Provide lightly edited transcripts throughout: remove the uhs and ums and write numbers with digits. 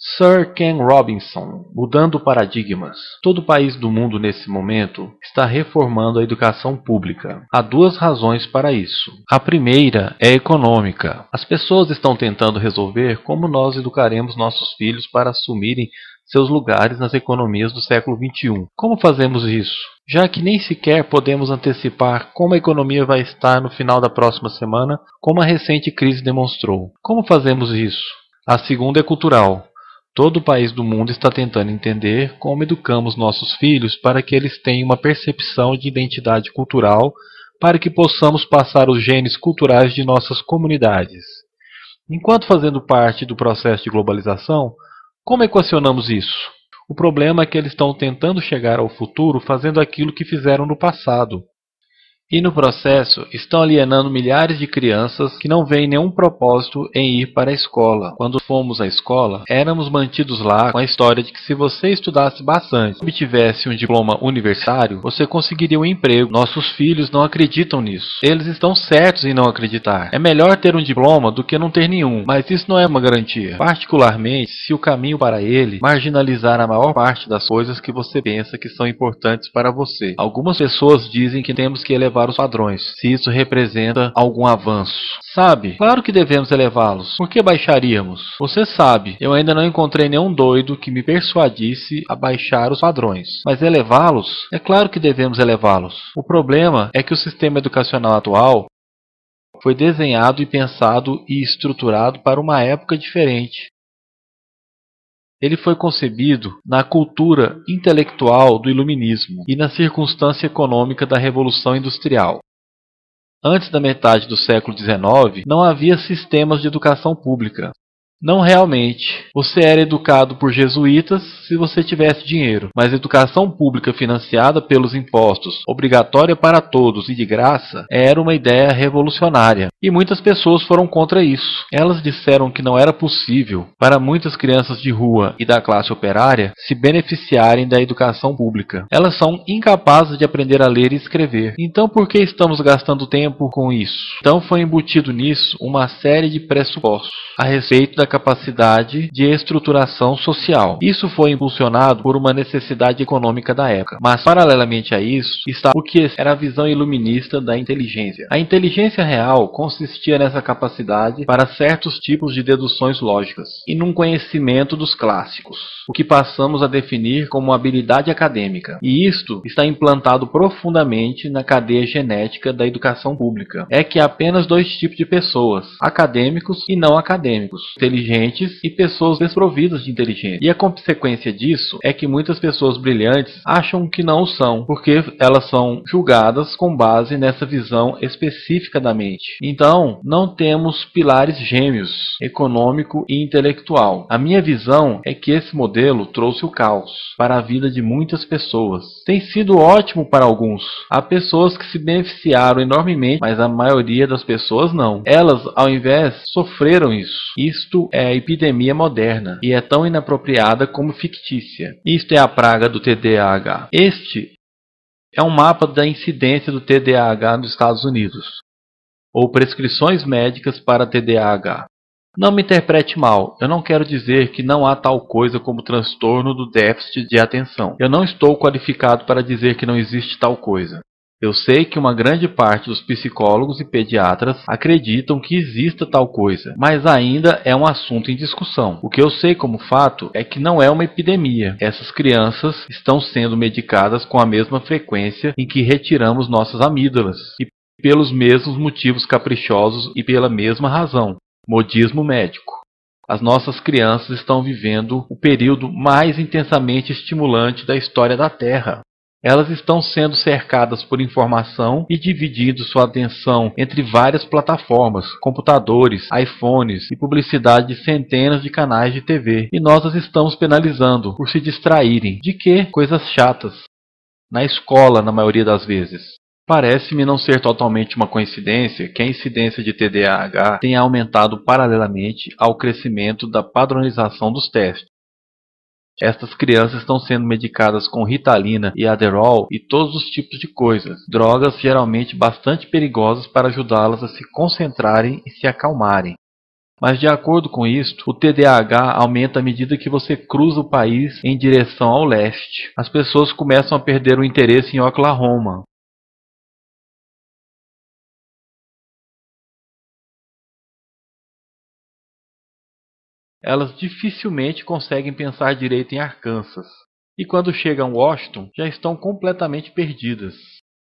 Sir Ken Robinson, mudando paradigmas. Todo país do mundo nesse momento está reformando a educação pública. Há duas razões para isso. A primeira é econômica. As pessoas estão tentando resolver como nós educaremos nossos filhos para assumirem seus lugares nas economias do século XXI. Como fazemos isso? Já que nem sequer podemos antecipar como a economia vai estar no final da próxima semana, como a recente crise demonstrou. Como fazemos isso? A segunda é cultural. Todo país do mundo está tentando entender como educamos nossos filhos para que eles tenham uma percepção de identidade cultural, para que possamos passar os genes culturais de nossas comunidades. Enquanto fazendo parte do processo de globalização, como equacionamos isso? O problema é que eles estão tentando chegar ao futuro fazendo aquilo que fizeram no passado. E no processo, estão alienando milhares de crianças que não veem nenhum propósito em ir para a escola. Quando fomos à escola, éramos mantidos lá com a história de que se você estudasse bastante e obtivesse um diploma universitário, você conseguiria um emprego. Nossos filhos não acreditam nisso. Eles estão certos em não acreditar. É melhor ter um diploma do que não ter nenhum, mas isso não é uma garantia. Particularmente, se o caminho para ele marginalizar a maior parte das coisas que você pensa que são importantes para você. Algumas pessoas dizem que temos que elevar os padrões, se isso representa algum avanço. Sabe? Claro que devemos elevá-los. Por que baixaríamos? Você sabe, eu ainda não encontrei nenhum doido que me persuadisse a baixar os padrões. Mas elevá-los? É claro que devemos elevá-los. O problema é que o sistema educacional atual foi desenhado e pensado e estruturado para uma época diferente. Ele foi concebido na cultura intelectual do iluminismo e na circunstância econômica da Revolução Industrial. Antes da metade do século XIX, não havia sistemas de educação pública. Não realmente. Você era educado por jesuítas se você tivesse dinheiro, mas educação pública financiada pelos impostos, obrigatória para todos e de graça, era uma ideia revolucionária. E muitas pessoas foram contra isso. Elas disseram que não era possível para muitas crianças de rua e da classe operária se beneficiarem da educação pública. Elas são incapazes de aprender a ler e escrever. Então por que estamos gastando tempo com isso? Então foi embutido nisso uma série de pressupostos a respeito da capacidade de estruturação social. Isso foi impulsionado por uma necessidade econômica da época. Mas, paralelamente a isso, está o que era a visão iluminista da inteligência. A inteligência real consistia nessa capacidade para certos tipos de deduções lógicas e num conhecimento dos clássicos, o que passamos a definir como habilidade acadêmica. E isto está implantado profundamente na cadeia genética da educação pública. É que há apenas dois tipos de pessoas, acadêmicos e não acadêmicos, inteligentes e pessoas desprovidas de inteligência. E a consequência disso é que muitas pessoas brilhantes acham que não o são, porque elas são julgadas com base nessa visão específica da mente. Então, não temos pilares gêmeos, econômico e intelectual. A minha visão é que esse modelo trouxe o caos para a vida de muitas pessoas. Tem sido ótimo para alguns. Há pessoas que se beneficiaram enormemente, mas a maioria das pessoas não. Elas, ao invés, sofreram isso. Isto é a epidemia moderna e é tão inapropriada como fictícia. Isto é a praga do TDAH. Este é um mapa da incidência do TDAH nos Estados Unidos, ou prescrições médicas para TDAH. Não me interprete mal, eu não quero dizer que não há tal coisa como transtorno do déficit de atenção. Eu não estou qualificado para dizer que não existe tal coisa. Eu sei que uma grande parte dos psicólogos e pediatras acreditam que exista tal coisa, mas ainda é um assunto em discussão. O que eu sei como fato é que não é uma epidemia. Essas crianças estão sendo medicadas com a mesma frequência em que retiramos nossas amígdalas, e pelos mesmos motivos caprichosos e pela mesma razão. Modismo médico. As nossas crianças estão vivendo o período mais intensamente estimulante da história da Terra. Elas estão sendo cercadas por informação e dividindo sua atenção entre várias plataformas, computadores, iPhones e publicidade de centenas de canais de TV. E nós as estamos penalizando por se distraírem. De quê? Coisas chatas. Na escola, na maioria das vezes. Parece-me não ser totalmente uma coincidência que a incidência de TDAH tenha aumentado paralelamente ao crescimento da padronização dos testes. Estas crianças estão sendo medicadas com Ritalina e Adderall e todos os tipos de coisas, drogas geralmente bastante perigosas para ajudá-las a se concentrarem e se acalmarem. Mas de acordo com isto, o TDAH aumenta à medida que você cruza o país em direção ao leste. As pessoas começam a perder o interesse em Oklahoma. Elas dificilmente conseguem pensar direito em Arkansas. E quando chegam a Washington, já estão completamente perdidas.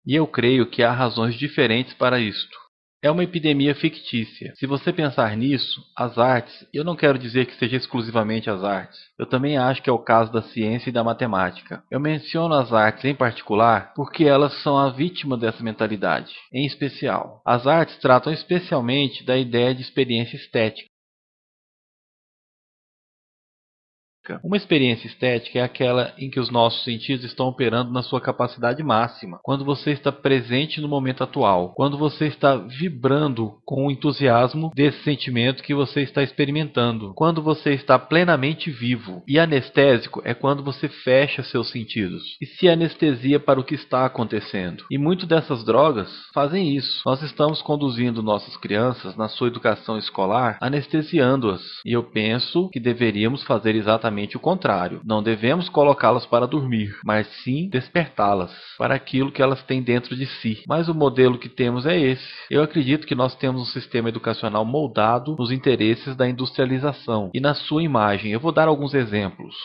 E eu creio que há razões diferentes para isto. É uma epidemia fictícia. Se você pensar nisso, as artes, eu não quero dizer que seja exclusivamente as artes. Eu também acho que é o caso da ciência e da matemática. Eu menciono as artes em particular porque elas são a vítima dessa mentalidade. Em especial, as artes tratam especialmente da ideia de experiência estética. Uma experiência estética é aquela em que os nossos sentidos estão operando na sua capacidade máxima, quando você está presente no momento atual, quando você está vibrando com o entusiasmo desse sentimento que você está experimentando, quando você está plenamente vivo. E anestésico é quando você fecha seus sentidos e se anestesia para o que está acontecendo. E muitas dessas drogas fazem isso. Nós estamos conduzindo nossas crianças na sua educação escolar, anestesiando-as. E eu penso que deveríamos fazer exatamente o contrário. Não devemos colocá-las para dormir, mas sim despertá-las para aquilo que elas têm dentro de si. Mas o modelo que temos é esse. Eu acredito que nós temos um sistema educacional moldado nos interesses da industrialização e na sua imagem. Eu vou dar alguns exemplos.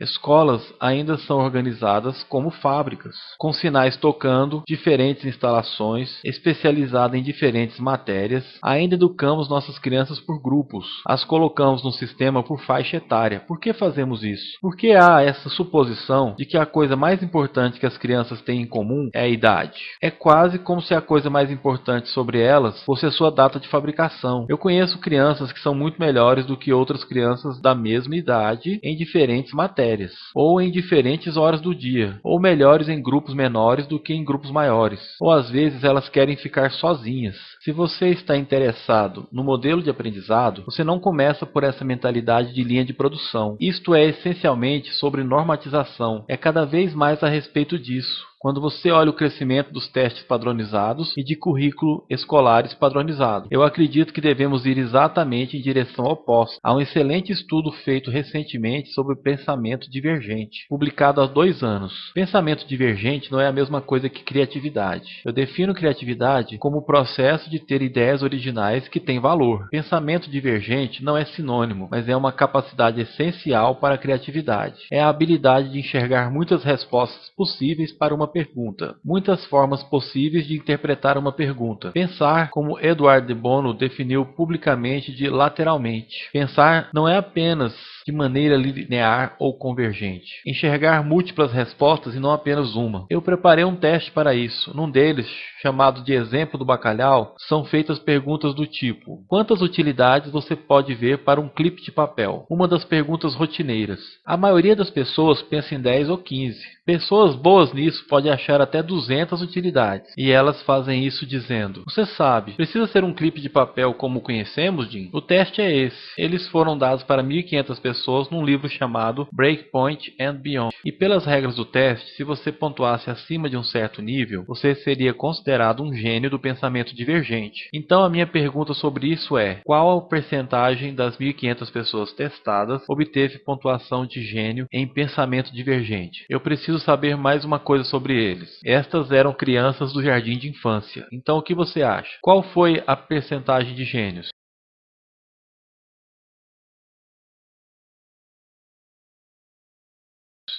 Escolas ainda são organizadas como fábricas, com sinais tocando, diferentes instalações, especializadas em diferentes matérias. Ainda educamos nossas crianças por grupos, as colocamos no sistema por faixa etária. Por que fazemos isso? Porque há essa suposição de que a coisa mais importante que as crianças têm em comum é a idade. É quase como se a coisa mais importante sobre elas fosse a sua data de fabricação. Eu conheço crianças que são muito melhores do que outras crianças da mesma idade em diferentes matérias, ou em diferentes horas do dia, ou melhores em grupos menores do que em grupos maiores, ou às vezes elas querem ficar sozinhas. Se você está interessado no modelo de aprendizado, você não começa por essa mentalidade de linha de produção. Isto é essencialmente sobre normatização, é cada vez mais a respeito disso. Quando você olha o crescimento dos testes padronizados e de currículo escolares padronizado, eu acredito que devemos ir exatamente em direção oposta. Há um excelente estudo feito recentemente sobre o pensamento divergente, publicado há 2 anos. Pensamento divergente não é a mesma coisa que criatividade. Eu defino criatividade como o processo de ter ideias originais que têm valor. Pensamento divergente não é sinônimo, mas é uma capacidade essencial para a criatividade. É a habilidade de enxergar muitas respostas possíveis para uma pergunta. Muitas formas possíveis de interpretar uma pergunta. Pensar, como Edward de Bono definiu publicamente, de lateralmente. Pensar não é apenas de maneira linear ou convergente. Enxergar múltiplas respostas e não apenas uma. Eu preparei um teste para isso. Num deles, chamado de exemplo do bacalhau, são feitas perguntas do tipo: quantas utilidades você pode ver para um clipe de papel? Uma das perguntas rotineiras. A maioria das pessoas pensa em 10 ou 15. Pessoas boas nisso podem achar até 200 utilidades. E elas fazem isso dizendo: você sabe, precisa ser um clipe de papel como conhecemos, Jim? O teste é esse. Eles foram dados para 1.500 pessoas num livro chamado Breakpoint and Beyond. E pelas regras do teste, se você pontuasse acima de um certo nível, você seria considerado um gênio do pensamento divergente. Então a minha pergunta sobre isso é: qual a percentagem das 1.500 pessoas testadas obteve pontuação de gênio em pensamento divergente? Eu preciso saber mais uma coisa sobre eles. Estas eram crianças do jardim de infância. Então o que você acha? Qual foi a percentagem de gênios?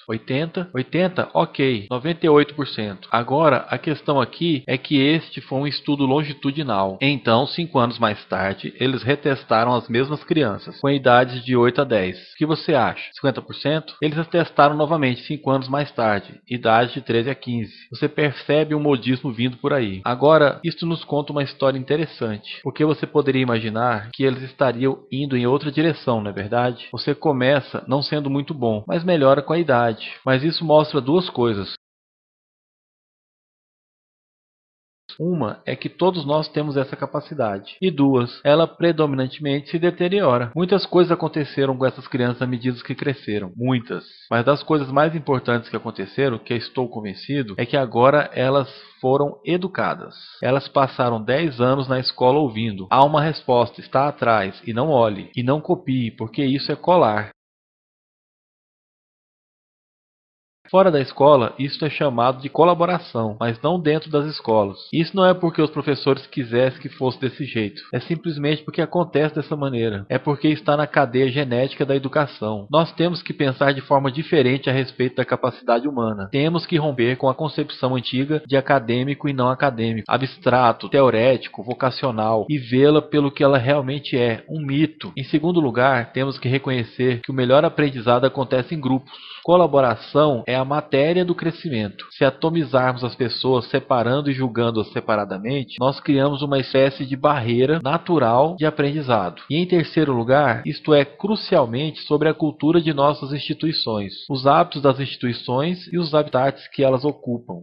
80? 80? Ok. 98%. Agora, a questão aqui é que este foi um estudo longitudinal. Então, 5 anos mais tarde, eles retestaram as mesmas crianças, com idades de 8 a 10. O que você acha? 50%? Eles retestaram novamente 5 anos mais tarde, idade de 13 a 15. Você percebe um modismo vindo por aí. Agora, isto nos conta uma história interessante, porque você poderia imaginar que eles estariam indo em outra direção, não é verdade? Você começa não sendo muito bom, mas melhora com a idade. Mas isso mostra duas coisas. Uma é que todos nós temos essa capacidade. E duas, ela predominantemente se deteriora. Muitas coisas aconteceram com essas crianças à medida que cresceram. Muitas. Mas das coisas mais importantes que aconteceram, que eu estou convencido, é que agora elas foram educadas. Elas passaram 10 anos na escola ouvindo. Há uma resposta, está atrás, e não olhe, e não copie, porque isso é colar. Fora da escola, isso é chamado de colaboração, mas não dentro das escolas. Isso não é porque os professores quisessem que fosse desse jeito. É simplesmente porque acontece dessa maneira. É porque está na cadeia genética da educação. Nós temos que pensar de forma diferente a respeito da capacidade humana. Temos que romper com a concepção antiga de acadêmico e não acadêmico, abstrato, teorético, vocacional, e vê-la pelo que ela realmente é, um mito. Em segundo lugar, temos que reconhecer que o melhor aprendizado acontece em grupos. Colaboração é a matéria do crescimento. Se atomizarmos as pessoas separando e julgando-as separadamente, nós criamos uma espécie de barreira natural de aprendizado. E em terceiro lugar, isto é crucialmente sobre a cultura de nossas instituições, os hábitos das instituições e os habitats que elas ocupam.